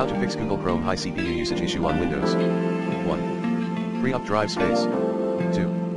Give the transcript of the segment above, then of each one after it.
to fix Google Chrome high CPU usage issue on Windows. 1. Free up drive space. 2.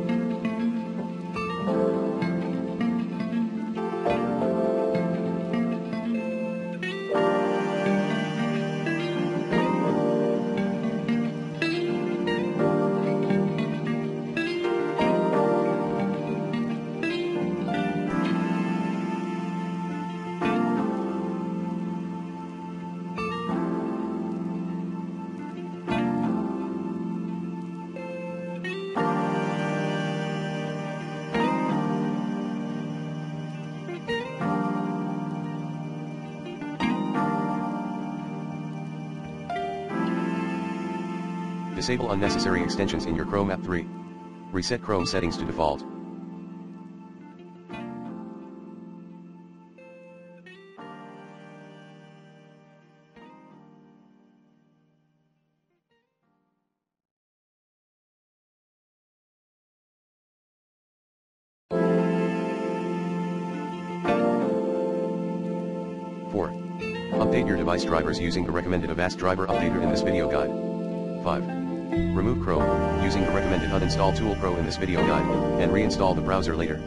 Disable unnecessary extensions in your Chrome app. 3. Reset Chrome settings to default. Four. Update your device drivers using the recommended Avast driver updater in this video guide. 5. Remove Chrome, using the recommended Uninstall Tool Pro in this video guide, and reinstall the browser later.